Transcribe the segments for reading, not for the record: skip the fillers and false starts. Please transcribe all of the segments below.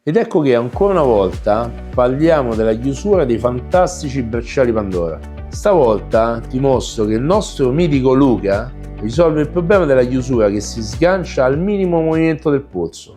Ed ecco che ancora una volta parliamo della chiusura dei fantastici bracciali Pandora. Stavolta ti mostro che il nostro mitico Luca risolve il problema della chiusura che si sgancia al minimo movimento del polso.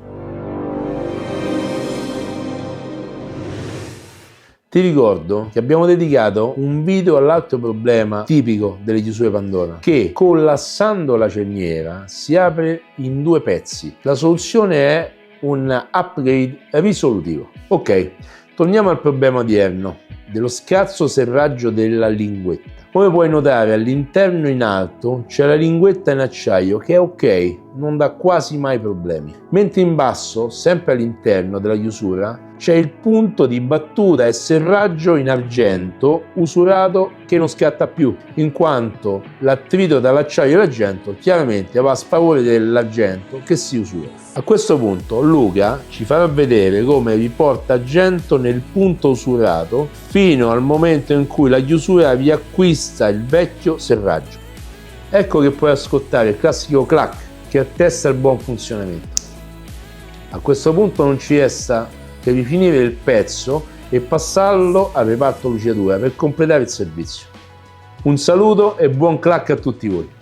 Ti ricordo che abbiamo dedicato un video all'altro problema tipico delle chiusure Pandora, che collassando la cerniera si apre in due pezzi. La soluzione è un upgrade risolutivo. Ok, torniamo al problema odierno dello scarso serraggio della linguetta. Come puoi notare, all'interno in alto c'è la linguetta in acciaio che è ok, non dà quasi mai problemi, mentre in basso, sempre all'interno della chiusura, c'è il punto di battuta e serraggio in argento usurato che non scatta più, in quanto l'attrito dall'acciaio e l'argento chiaramente va a sfavore dell'argento che si usura. A questo punto Luca ci farà vedere come riporta argento nel punto usurato fino al momento in cui la chiusura riacquista il vecchio serraggio. Ecco che puoi ascoltare il classico clac che attesta il buon funzionamento. A questo punto non ci resta che rifinire il pezzo e passarlo al reparto lucidatura per completare il servizio. Un saluto e buon clac a tutti voi!